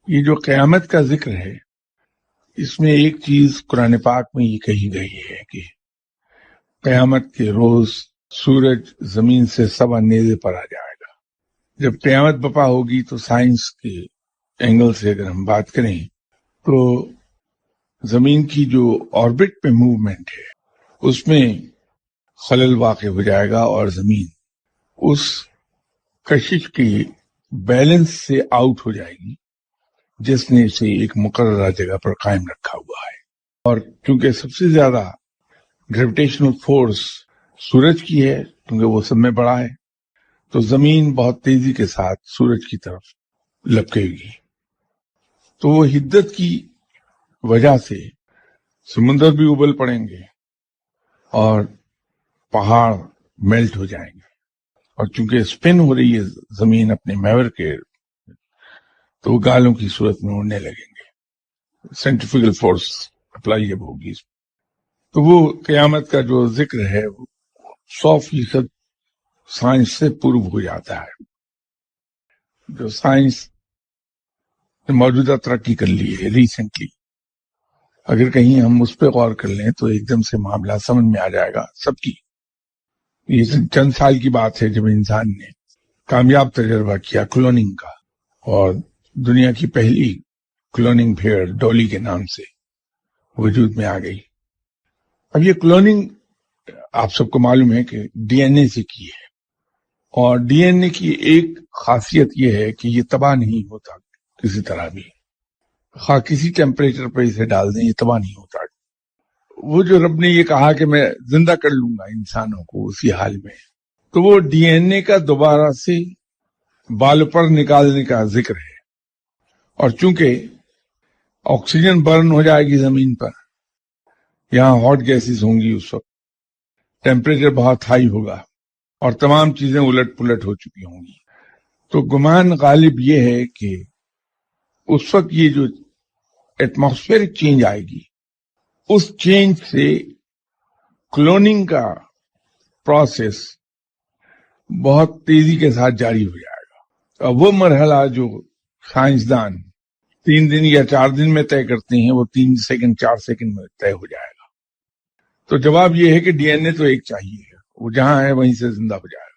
یہ جو قیامت کا ذکر ہے، اس میں ایک چیز قرآن پاک میں یہ کہی گئی ہے کہ قیامت کے روز سورج زمین سے سوا نیزے پر آ جائے گا۔ جب قیامت بپا ہوگی تو سائنس کے اینگل سے اگر ہم بات کریں تو زمین کی جو آربٹ پہ موومنٹ ہے اس میں خلل واقع ہو جائے گا اور زمین اس کشش کی بیلنس سے آؤٹ ہو جائے گی جس نے اسے ایک مقررہ جگہ پر قائم رکھا ہوا ہے۔ اور کیونکہ سب سے زیادہ گریویٹیشنل فورس سورج کی ہے، کیونکہ وہ سب میں بڑا ہے، تو زمین بہت تیزی کے ساتھ سورج کی طرف لپکے گی۔ تو وہ حدت کی وجہ سے سمندر بھی ابل پڑیں گے اور پہاڑ میلٹ ہو جائیں گے، اور چونکہ اسپن ہو رہی ہے زمین اپنے محور کے، تو وہ گالوں کی صورت میں اڑنے لگیں گے، سینٹریفیگل فورس اپلائی جب ہوگی اس میں۔ تو وہ قیامت کا جو ذکر ہے وہ 100% سائنس سے پروو ہو جاتا ہے۔ جو سائنس نے موجودہ ترقی کر لی ہے ریسنٹلی، اگر کہیں ہم اس پہ غور کر لیں تو ایک دم سے معاملہ سمجھ میں آ جائے گا سب کی۔ یہ چند سال کی بات ہے جب انسان نے کامیاب تجربہ کیا کلوننگ کا، اور دنیا کی پہلی کلوننگ بھیڑ ڈولی کے نام سے وجود میں آ گئی۔ اب یہ کلوننگ آپ سب کو معلوم ہے کہ ڈی این اے سے کی ہے، اور ڈی این اے کی ایک خاصیت یہ ہے کہ یہ تباہ نہیں ہوتا کسی طرح بھی، خواہ کسی ٹیمپریچر پہ اسے ڈال دیں یہ تباہ نہیں ہوتا۔ وہ جو رب نے یہ کہا کہ میں زندہ کر لوں گا انسانوں کو اسی حال میں، تو وہ ڈی این اے کا دوبارہ سے بال پر نکالنے کا ذکر ہے۔ اور چونکہ آکسیجن برن ہو جائے گی زمین پر، یہاں ہاٹ گیسز ہوں گی، اس وقت ٹیمپریچر بہت ہائی ہوگا اور تمام چیزیں الٹ پلٹ ہو چکی ہوں گی، تو گمان غالب یہ ہے کہ اس وقت یہ جو ایٹماسفیئرک چینج آئے گی، اس چینج سے کلوننگ کا پروسیس بہت تیزی کے ساتھ جاری ہو جائے گا۔ اور وہ مرحلہ جو سائنسدان 3 دن یا 4 دن میں طے کرتے ہیں، وہ 3 سیکنڈ 4 سیکنڈ میں طے ہو جائے گا۔ تو جواب یہ ہے کہ ڈی این اے تو ایک چاہیے، وہ جہاں ہے وہیں سے زندہ ہو جائے گا۔